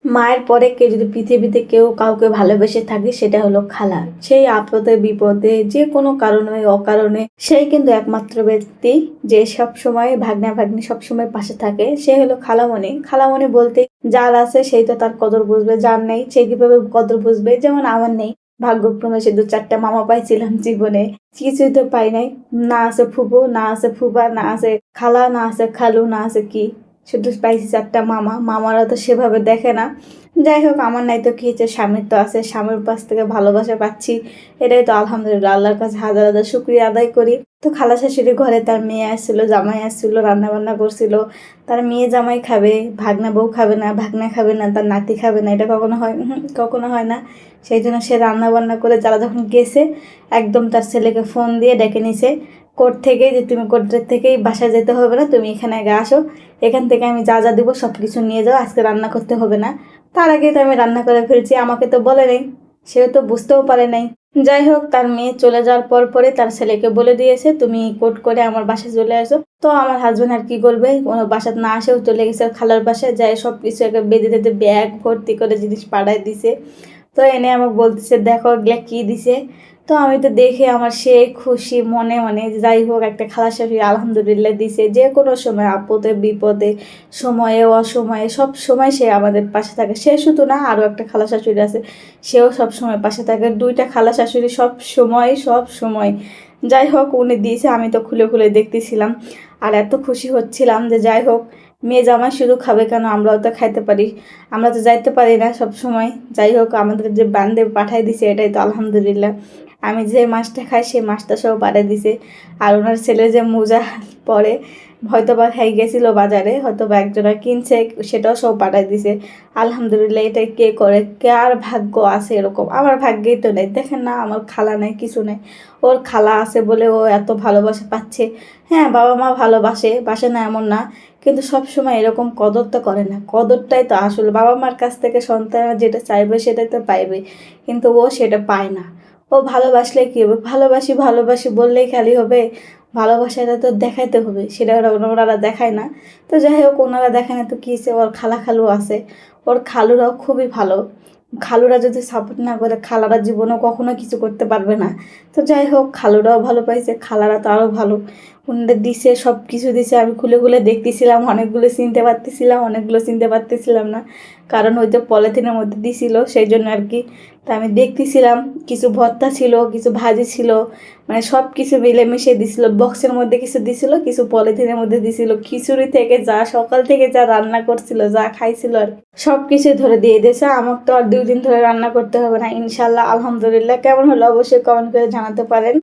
মায়ের পরে কেউ যদি পৃথিবীতে কেউ কাউকে ভালোবেসে থাকে সেটা হলো খালা। সেই আপদে বিপদে যে কোনো কারণে অকারণে সেই কিন্তু একমাত্র ব্যক্তি যে সব সময় ভাগ্না ভাগ্নি সব সময় পাশে থাকে, সে হলো খালামণি। খালামণি বলতে যার আছে সেই তো তার কদর বুঝবে, যার নেই সে কিভাবে কদর বুঝবে। যেমন আমার নেই, ভাগ্যক্রমে সে 2-4টা মামা পাইছিলাম জীবনে, কিছুই তো পাই নাই। না আছে ফুবু, না আছে ফুবা, না আছে খালা, না আছে খালু, না আছে কি, শুধু পাইছি 4টা মামা। মামারা তো সেভাবে দেখে না। যাই হোক, আমার নাই তো কি হচ্ছে, স্বামীর তো আছে, স্বামীর পাশ থেকে ভালোবাসা পাচ্ছি, এটাই তো আলহামদুলিল্লাহ, আল্লাহর কাছে হাজার হাজার শুক্রিয়া আদায় করি। তো খালা শাশুড়ি ঘরে তার মেয়ে আসছিল, জামাই আসছিল, রান্না বান্না করছিল। তার মেয়ে জামাই খাবে, ভাগনা বউ খাবে না, ভাগনা খাবে না, তার নাতি খাবে না, এটা কখনো হয়? কখনো হয় না। সেই জন্য সে রান্না বান্না করে যারা যখন গেছে, একদম তার ছেলেকে ফোন দিয়ে ডেকে নিছে কোর্ট থেকে, যে তুমি কোর্টের থেকেই বাসায় যেতে হবে না, তুমি এখানে আগে আসো, এখান থেকে আমি যা যা দিব সব কিছু নিয়ে যাও, আজকে রান্না করতে হবে না। তার আগে তো আমি রান্না করে ফেলছি, আমাকে তো বলে নেই, সেও তো বুঝতেও পারে নাই। যাই হোক, তার মেয়ে চলে যাওয়ার পর পরে তার ছেলেকে বলে দিয়েছে তুমি কোর্ট করে আমার বাসায় চলে আসো। তো আমার হাজবেন্ড আর কি করবে, কোনো বাসায় না আসেও চলে গেছে খালার বাসায়, যাই সব কিছু একে বেঁধে বেঁধে ব্যাগ ভর্তি করে জিনিস পাঠায় দিছে। তো এনে আমাকে বলতেছে দেখো এগুলা কি দিছে। তো আমি তো দেখে আমার সে খুশি মনে মনে, যাই হোক একটা খালা শাশুড়ি আলহামদুলিল্লাহ দিছে। যে কোনো সময় আপদে বিপদে, সময়ে অসময়ে সব সময় সে আমাদের পাশে থাকে। সে শুধু না, আরও একটা খালা শাশুড়ি আছে, সেও সব সময় পাশে থাকে। 2টা খালা শাশুড়ি সব সময় সব সময়। যাই হোক, উনি দিয়েছে, আমি তো খুলে খুলে দেখতেছিলাম আর এত খুশি হচ্ছিলাম যে যাই হোক, মেয়ে জামাই শুধু খাবে কেন, আমরাও তো খাইতে পারি, আমরা তো যাইতে পারি না সব সময়। যাই হোক, আমাদের যে বান্ধে পাঠাই দিছে এটাই তো আলহামদুলিল্লাহ। আমি যে মাছটা খাই সেই মাছটা সব পাঠিয়ে দিছে। আর ওনার ছেলে যে মোজা পরে, হয়তো বা খাই গেছিলো বাজারে, হয়তো বা একজনের কিনছে, সেটাও সব পাঠিয়ে দিছে। আলহামদুলিল্লাহ, এটা কে করে, কে আর ভাগ্য আছে এরকম? আমার ভাগ্যেই তো নেই। দেখেন না, আমার খালা নাই, কিছু নেই। ওর খালা আছে বলে ও এত ভালোবাসা পাচ্ছে। হ্যাঁ, বাবা মা ভালোবাসে, বাসে না এমন না, কিন্তু সব সময় এরকম কদর তো করে না। কদরটাই তো আসলে বাবা মার কাছ থেকে সন্তান যেটা চাইবে সেটাই তো পাইবে, কিন্তু ও সেটা পায় না। ও ভালোবাসলে কি হবে, ভালোবাসি ভালোবাসি বললেই খালি হবে? ভালোবাসাটা তো দেখাইতে হবে, সেটা ওনারা দেখায় না। তো যাই হোক, ওনারা দেখায় না তো কী হয়েছে, ওর খালা খালু আছে, ওর খালুরাও খুবই ভালো। খালুরা যদি সাপোর্ট না করে, খালারা জীবনেও কখনো কিছু করতে পারবে না। তো যাই হোক, খালুরাও ভালো পাইছে, খালারা তো আরও ভালো। ওনাদের দিছে, সব কিছু দিছে। আমি খুলে খুলে দেখতেছিলাম, অনেকগুলো চিনতে পারতেছিলাম, অনেকগুলো চিনতে পারতেছিলাম না, কারণ ওই যে পলিথিনের মধ্যে দিছিল সেই জন্য আর কি। তা আমি দেখতেছিলাম, কিছু ভর্তা ছিল, কিছু ভাজি ছিল, মানে সব কিছু মিলেমিশে দিছিল। বক্সের মধ্যে কিছু দিছিল, কিছু পলিথিনের মধ্যে দিছিল। খিচুড়ি থেকে যা, সকাল থেকে যা রান্না করছিল, যা খাইছিল আর কি, সব কিছুই ধরে দিয়ে দিয়েছে। আমাকে তো আর 2 দিন ধরে রান্না করতে হবে না ইনশাল্লাহ। আলহামদুলিল্লাহ। কেমন হলো অবশ্যই কমেন্ট করে জানাতে পারেন।